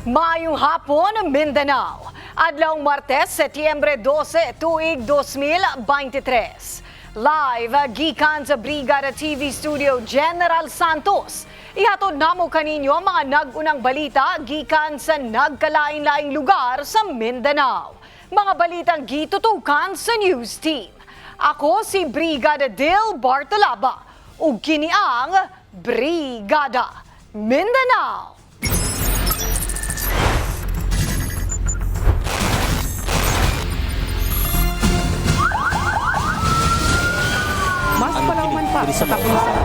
Maayong hapon, Mindanao. Adlawng Martes, Setyembre 12, tuig 2023. Live gikan sa Brigada TV Studio General Santos. Ihatod namo kaninyo ang mga nag-unang balita gikan sa nagkalain-laing lugar sa Mindanao. Mga balitang gitutukan sa news team. Ako si Brigada Dil Bartolaba ug kini ang Brigada Mindanao. Mas palauman pa sa kapulisan.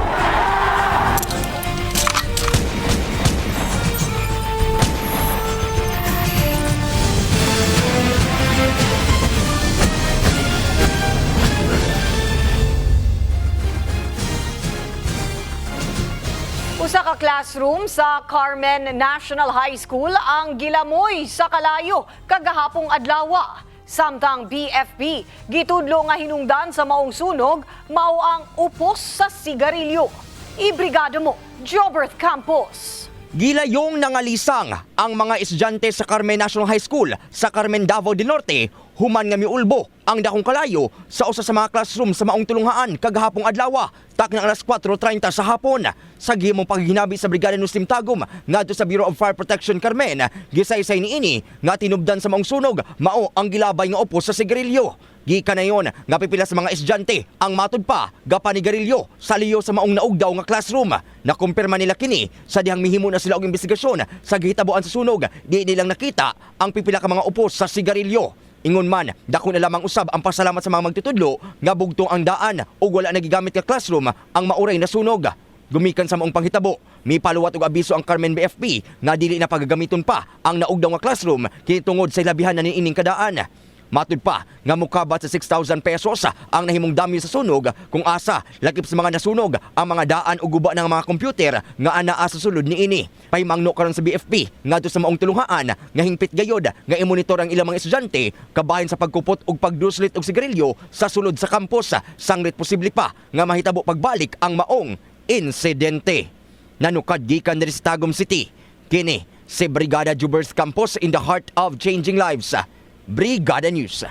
Usa ka classroom sa Carmen National High School ang gilamoy sa kalayo kagahapong adlaw. Samtang BFP, gitudlo nga hinungdan sa maong sunog, mao ang upos sa sigarilyo. Ibrigada mo, Jobert Campos. Gilayong nangalisang ang mga estudyante sa Carmen National High School sa Carmen, Davao del Norte, human nga miulbo ang dakong kalayo sa usa sa mga classroom sa maong tulunghaan kagahapong adlaw, taknang alas 4:30 sa hapon. Sa gihimong paghihinabi sa Brigada News Team Tagum ngadto sa Bureau of Fire Protection Carmen, gisaysay niini nga tinubdan sa maong sunog mao ang gilabay nga upos sa sigarilyo. Gikan na yon nga pipila sa mga estudyante ang matud pa gapanigarilyo sa liyo sa maong naugdaw nga classroom. Nakumpirma nila kini sa dihang mihimo na sila og investigasyon sa gihitabuan sa sunog, di nilang nakita ang pipila ka mga upos sa sigarilyo. Ingon man, dako na lamang usab ang pasalamat sa mga magtutudlo nga bugtong ang daan ug wala nagigamit nga classroom ang mauray na sunog. Gumikan sa maong panghitabo, may paluwat og abiso ang Carmen BFP nga dili na pagagamiton pa ang naugdaw nga classroom kini tungod sa ilabihan na niining kadaan. Matud pa nga mukabat sa 6,000 pesos ang nahimong damyo sa sunog kung asa lakip sa mga nasunog ang mga daan o guba ng mga kompyuter nga anaa sa sulod niini. Pahimangno karon sa BFP ngadto sa maong tulunghaan nga hingpit gayod nga imonitor ang ilang mga estudyante kabahin sa pagkupot og pagduslit og sigarilyo sa sulod sa campus. Sanglit posible pa nga mahitabo pagbalik ang maong insidente. Nanukad gikan diri sa Tagum City. Kini si Brigada Jubers Campos in the heart of changing lives. Brigada News.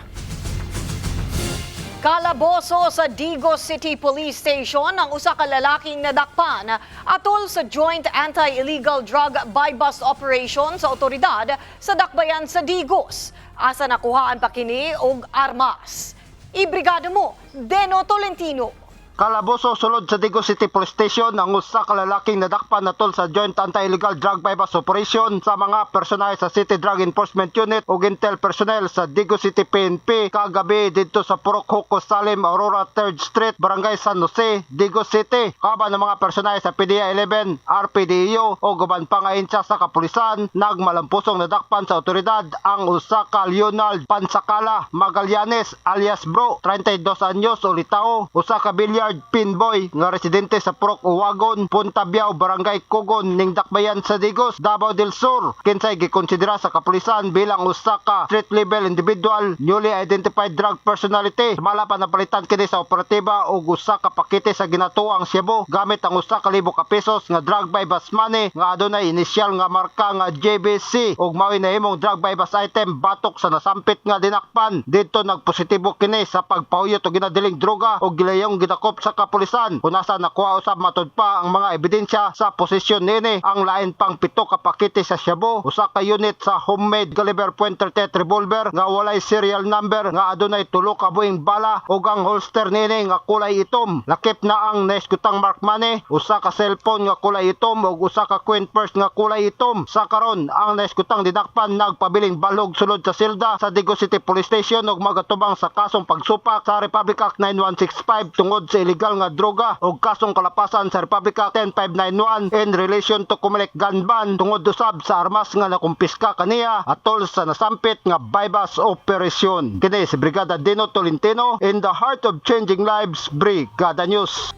Kalaboso sa Digos City Police Station ang usa ka lalaking nadakpan atol sa joint anti-illegal drug buy-bust operation sa otoridad sa dakbayan sa Digos. Asa nakuhaan pa kini og armas. Ibrigada mo, Deno Tolentino. Kalaboso sulod sa Digos City Police Station ang usa ka lalaking nadakpan natol sa joint anti-illegal drug buy-bust operation sa mga personel sa City Drug Enforcement Unit ug intel personnel sa Digos City PNP kagabi didto sa Purok Huco Salim, Aurora 3rd Street, Barangay San Jose, Digos City. Kaban ng mga personel sa PDEA 11, RPDEO o guban pa nga insya sa kapulisan, nagmalampusong nadakpan sa otoridad ang usa ka Leonard Pansakala Magallanes alias Bro, 32 anyos o litao, usa ka bilyar pinboy nga residente sa Purok Uwagon, Punta Biao, Barangay Cogon ning dakbayan sa Digos, Davao del Sur. Kinsay gikonsidera sa kapulisan bilang usa ka street level individual newly identified drug personality. Sumala pa napalitan kini sa operatiba og usa ka pakete sa ginatuang Cebu gamit ang usa ka libo ka pesos nga drug buy-bust money nga adunay inisyal nga marka nga JBC ug mao'y nahimong drug buy-bust item batok sa nasampit nga dinakpan. Didto nagpositibo kini sa pagpahuyot og ginadiling droga ug gilayong gidakop sa kapulisan. Unasa nakuha usab matud pa ang mga ebidensya sa posisyon nini ang lain pang 7 ka pakete sa shabu, usa ka unit sa homemade caliber .38 revolver nga walay serial number nga adunay 3 ka buhing bala ug ang holster nini nga kulay itom. Lakip na ang naeskutang mark money, usa ka cellphone nga kulay itom ug usa ka coin purse nga kulay itom. Sa karon ang naeskutang dinakpan nagpabiling balog sulod sa silda sa Digos City Police Station ug magatubang sa kasong pagsupak sa Republic Act 9165 tungod sa illegal nga droga o kasong kalapasan sa Republika 10591 in relation to Comelec gun ban tungod usab sa armas nga nakumpiska kaniya atol sa nasampit nga buy-bust operation. Kini si Brigada Dino Tolentino in the heart of changing lives, Brigada News.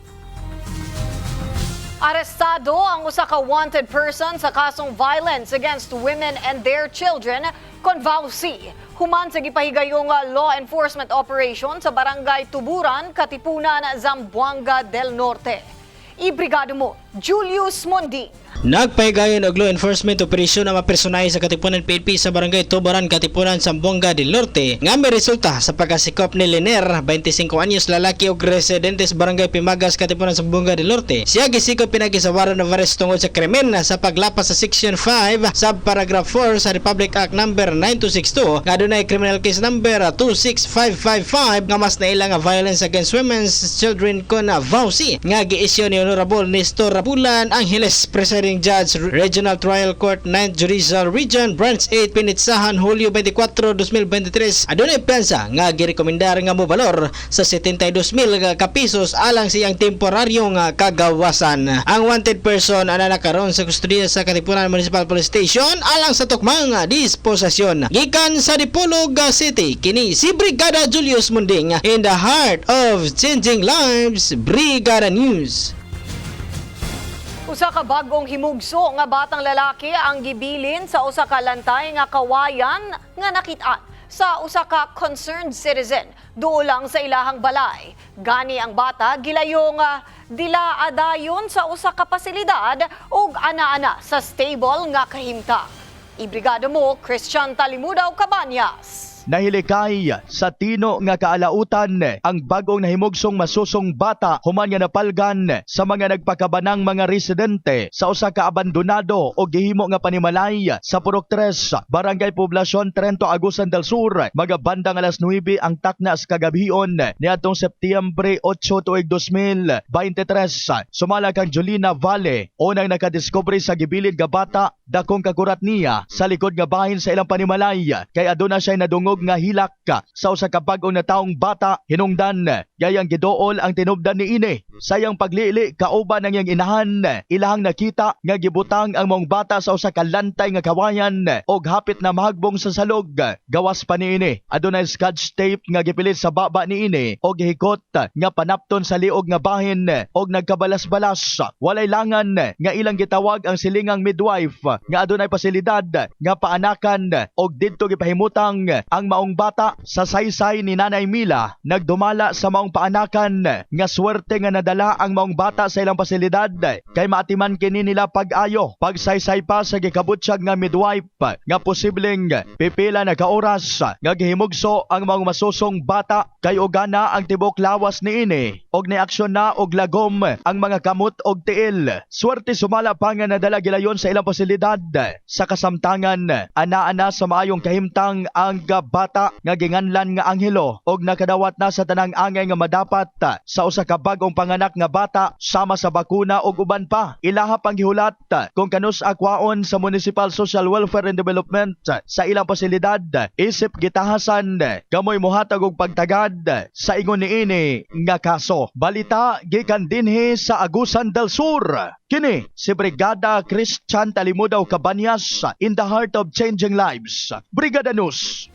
Arestado ang usa ka wanted person sa kasong violence against women and their children, Convauci. Human sa gipahigayong law enforcement operation sa Barangay Tuburan, Katipunan, Zamboanga del Norte. Ibrigado mo, Julius Monding. Nagpahigayon og law enforcement operasyon ang mga personahe sa Katipunan PNP sa barangay Tubaran, Katipunan, Zamboanga del Norte nga may resulta sa pagkasikop ni Liner, 25 anyos lalaki og residente sa barangay Pimagas, Katipunan, Zamboanga del Norte. Siya gisikop pinagi sa warrant of arrest tungod sa krimen sa paglapas sa Section 5 subparagraph 4 sa Republic Act number 9262 nga adunay criminal case number 26555 nga mas naila nga violence against women, children kon VAUSI nga gi-issue ni Honorable Nestor Bulan Angeles, Presiding Judge, Regional Trial Court 9th Judicial Region, Branch 8, Pinitsahan, Hulyo 24, 2023. Adunay pensa nga girekomendar nga mobalor sa 72,000 ka pesos alang siyang temporaryong kagawasan. Ang wanted person ana nakaron sa kustodiya sa Katipunan Municipal Police Station alang sa tukmang disposasyon. Gikan sa Dipolog City, kini si Brigada Julius Monding in the heart of changing lives, Brigada News. Usa ka bagong himugso nga batang lalaki ang gibilin sa usa ka lantay nga kawayan nga nakitaan sa usa ka concerned citizen duolang sa ilahang balay. Gani ang bata gilayong dila adayon sa usa ka pasilidad ug ana-ana sa stable nga kahimtang. Ibrigada mo Christian Talimudaw Cabanyas. Nahilikay sa tino nga kaalautan ang bagong nahimugsong masusong bata human nga napalgan sa mga nagpakabanang mga residente sa usa ka abandonado o gihimo nga panimalay sa Purok 3, Barangay Poblasyon, Trento, Agusan del Sur. Magabandang alas 9 ang taknas kagabion niadtong Setyembre 8 tuig 2023. Sumala kang Jolina Valle, unang nakadiscovery sa gibilid nga bata, dakong kagurat niya sa likod nga bahin sa ilang panimalay kay aduna siya nadungog nga hilak sa usa ka bag-o na taong bata. Hinungdan gayang gidool ang tinubdan ni ini sayang paglili kauban ang iyang inahan. Ilahang nakita nga gibutang ang mong bata sa usa ka lantay nga kawayan og hapit na mahagbong sa salog. Gawas pa ni ini adunay scotch tape nga gipilit sa baba ni ini og gihikot nga panapton sa liog nga bahin og nagkabalas-balas. Walay langan nga ilang gitawag ang silingang midwife nga adunay pasilidad nga paanakan og didto gipahimutang ang maong bata sa saysay ni Nanay Mila. Nagdumala sa maong paanakan nga swerte nga nadala ang maong bata sa ilang pasilidad kay maatiman kini nila pag-ayo pagsaysay pa sa gikabutsyag nga midwife nga posibleng pipila na kaoras nga gihimugso ang maong masusong bata kay ugana ang tibok lawas ni ini og niaksyon na og lagom ang mga kamot og tiil. Swerte sumala pa nga nadala gilayon sa ilang pasilidad sa kasamtangan. Ana-ana sa maayong kahimtang ang bata nga ginganlan nga Angelo og nakadawat na sa tanang angay nga madapat sa usa ka bagong panganak nga bata sama sa bakuna og uban pa. Ilaha pang gihulat kung kanus akwaon sa Municipal Social Welfare and Development sa ilang pasilidad isip gitahasan kamoy mohatag og pagtagad sa ingon niini nga kaso. Balita gikan dinhi sa Agusan del Sur. Kini si Brigada Christian Talimudaw Cabanyas in the heart of changing lives. Brigada News.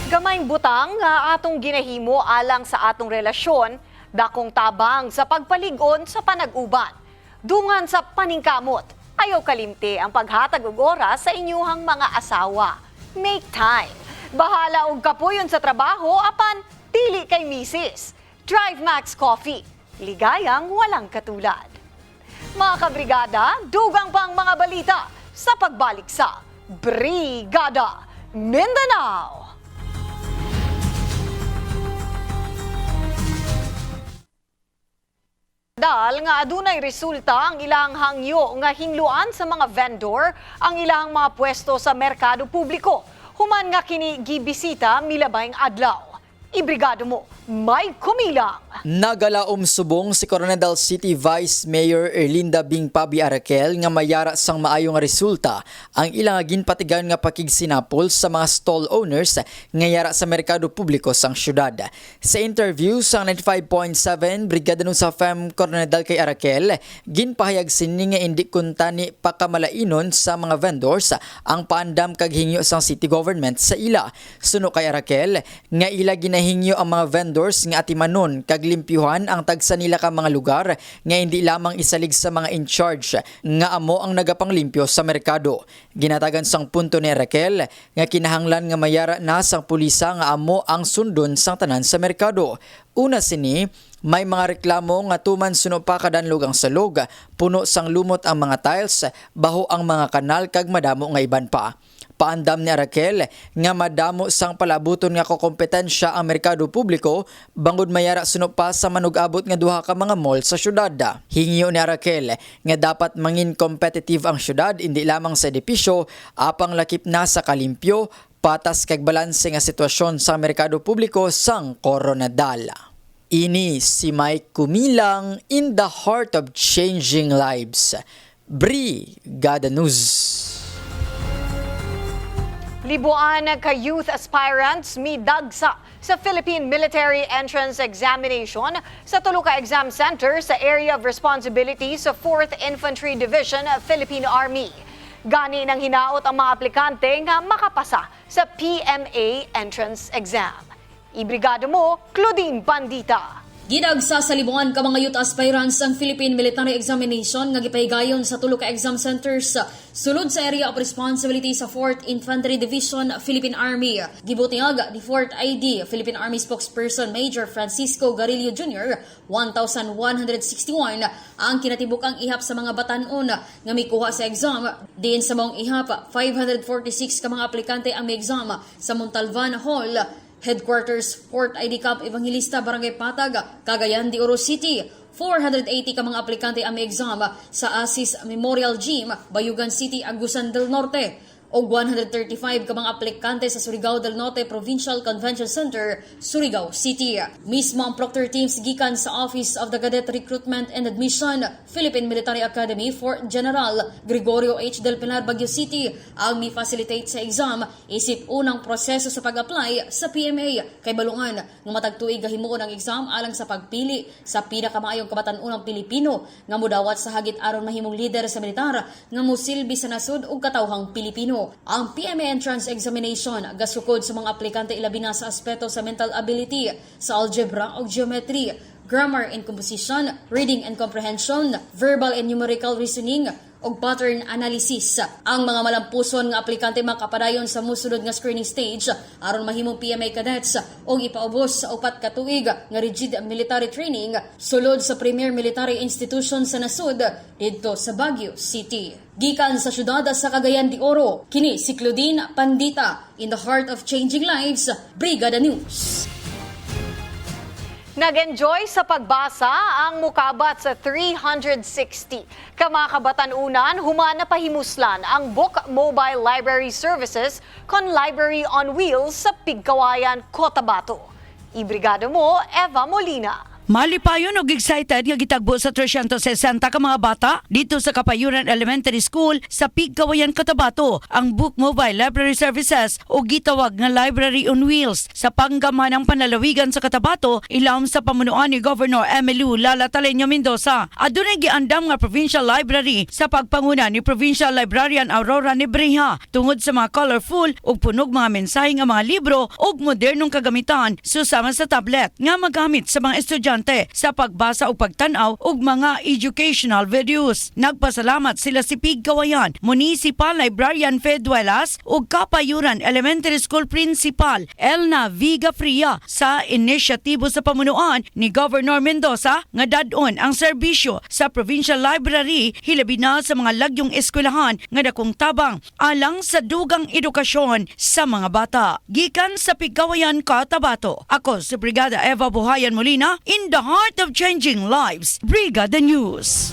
Gamayng butang nga atong ginahimo alang sa atong relasyon, dakong tabang sa pagpaligon sa panag-uban. Dungan sa paningkamot, ayaw kalimti ang paghatag og oras sa inyuhang mga asawa. Make time. Bahala og kapuyon sa trabaho apan dili kay misis. Drive Max Coffee. Ligayang walang katulad. Mga kabrigada, dugang pang mga balita sa pagbalik sa Brigada Mindanao. Dal nga adunay resulta ang ilang hangyo nga hinluan sa mga vendor ang ilang mga pwesto sa merkado publiko. Human nga kini gibisita milabayng adlaw. Ibrigado mo, may kumilang. Nagalaom subong si Coronadal City Vice Mayor Erlinda Bing Pabi Arakel nga mayara sang maayong resulta ang ilang ginpatigan nga pakigsinapol sa mga stall owners nga yara sa merkado publiko sang syudad. Sa interview sang 95.7 Brigada News sa FM Coronadal kay Arakel, ginpahayag sini nga indi kuntani pakamalainon sa mga vendors ang paandam kag hingyo sang city government sa ila. Suno kay Arakel nga ila ginahingyo ang mga vendors trabahadores nga atimanon kag limpyuhan ang tagsa nila ka mga lugar nga hindi lamang isalig sa mga in charge nga amo ang nagapanglimpyo sa merkado. Ginatagan sang punto ni Raquel nga kinahanglan nga mayara na sang pulisa nga amo ang sundon sang tanan sa merkado. Una sini, may mga reklamo nga tuman suno pa kadanlog ang salog, puno sang lumot ang mga tiles, baho ang mga kanal kag madamo nga iban pa. Paandam ni Raquel nga madamo sang palabuton nga kompetensya ang merkado publiko bangod mayara suno pa sa manug-abot nga duha ka mga mall sa syudad. Hingyo ni Raquel nga dapat mangin competitive ang syudad hindi lamang sa edipisyo apang lakip na sa kalimpyo, patas kag balanse nga sitwasyon sa merkado publiko sang Coronadal. Ini si Mike Kumilang in the heart of changing lives. Brigada News. Libuan ka youth aspirants midagsa sa Philippine Military Entrance Examination sa tulo ka exam center sa Area of Responsibility sa 4th Infantry Division Philippine Army. Gani nang hinaot ang mga aplikante nga makapasa sa PMA entrance exam. Ibrigada mo, Claudine Bandita. Gidagsa sa libuan ka mga youth aspirants ang Philippine Military Examination nga gipahigayon sa tulo ka exam centers sulod sa Area of Responsibility sa 4th Infantry Division Philippine Army. Gibutiag ni 4th ID Philippine Army spokesperson Major Francisco Garillo Jr. 1,161 ang kinatibukang ihap sa mga batanon nga mikuha sa exam. Diin sa maong ihap 546 ka mga aplikante ang may exam sa Montalvan Hall, Headquarters, 4th ID Camp Evangelista, Barangay Patag, Cagayan de Oro City. 480 ka mga aplikante ang may exam sa Asis Memorial Gym, Bayugan City, Agusan del Norte. O 135 ka mga aplikante sa Surigao del Norte Provincial Convention Center, Surigao City. Mismo ang proctor teams gikan sa Office of the Cadet Recruitment and Admission, Philippine Military Academy, Fort General Gregorio H. del Pilar, Baguio City ang mi-facilitate sa exam isip unang proseso sa pag-apply sa PMA kay balungan ng matagtuig gahimuon ang exam alang sa pagpili sa pinakamaayong kabatan-unang Pilipino nga mudawat sa hagit aron mahimong leader sa militar nga musilbi sa nasud ug katawhang Pilipino. Ang PMA Entrance Examination gasukod sa mga aplikante ilabi na sa aspeto sa mental ability, sa algebra o geometry, grammar and composition, reading and comprehension, verbal and numerical reasoning, o pattern analysis. Ang mga malampuson nga aplikante makapadayon sa musunod nga screening stage aron mahimong PMA cadets o ipaubos sa 4 ka tuig nga rigid military training sulod sa premier military institution sa nasud didto sa Baguio City. Gikan sa syudad sa Cagayan de Oro, kini si Claudine Pandita in the heart of changing lives, Brigada News. Nag-enjoy sa pagbasa ang mukabat sa 360. Kamakabatan-unan, humana pahimuslan ang Book Mobile Library Services kon Library on Wheels sa Pigkawayan, Cotabato. Ibrigada mo, Eva Molina. Malipayon og excited nga gitagbo sa 360 ka mga bata dito sa Kapayuran Elementary School sa Pigkawayan, Cotabato ang Book Mobile Library Services o gitawag nga Library on Wheels sa panggamanang panlalawigan sa Cotabato ilawom sa pamunuan ni Governor Emilu Lala Taleño Mendoza. Adunay giandam nga Provincial Library sa pagpanguna ni Provincial Librarian Aurora Nebreja tungod sa mga colorful ug punog mga mensahe nga mga libro ug modernong kagamitan susama sa tablet nga magamit sa mga estudyante sa pagbasa o pagtanaw og mga educational videos. Nagpasalamat sila si Pigkawayan Municipal Librarian Feduelas ug Kapayuran Elementary School Principal Elna Viga Fria sa inisyatibo sa pamunuan ni Governor Mendoza nga dadon ang serbisyo sa Provincial Library hilabi na sa mga lagyong eskwelahan nga dakong tabang alang sa dugang edukasyon sa mga bata. Gikan sa Pigkawayan, Cotabato, ako si Brigada Eva Buhayan Molina in the heart of changing lives, Brigada News.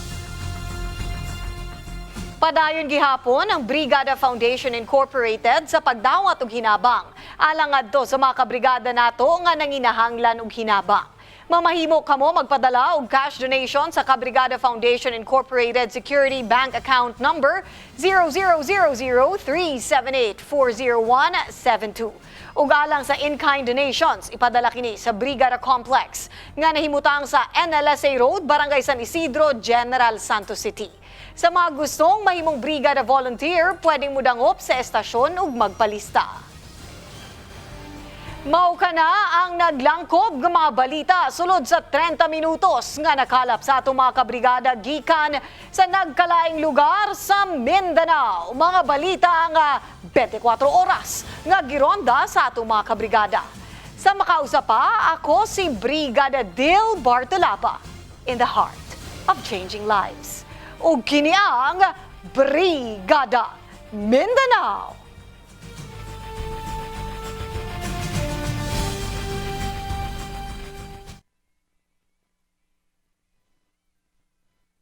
Padayon gihapon ang Brigada Foundation Incorporated sa pagdawat og hinabang alang adto sa mga kabrigada nato nga nanginahanglan og hinabang. Mamahimo kamo magpadala og cash donation sa Kabrigada Foundation Incorporated Security Bank Account Number 000037840172. Ug alang sa in-kind donations, ipadala kini sa Brigada Complex nga nahimutang sa NLSA Road, Barangay San Isidro, General Santos City. Sa mga gustong mahimong Brigada Volunteer, pwedeng mudangop sa estasyon ug magpalista. Mao ka na ang naglangkob nga mga balita sulod sa 30 minutos nga nakalap sa atong mga kabrigada gikan sa nagkalaing lugar sa Mindanao. Mga balita nga 24 oras nga gironda sa atong mga kabrigada. Sa makausap pa, ako si Brigada Dil Bartolapa in the heart of changing lives. O kini ang Brigada Mindanao.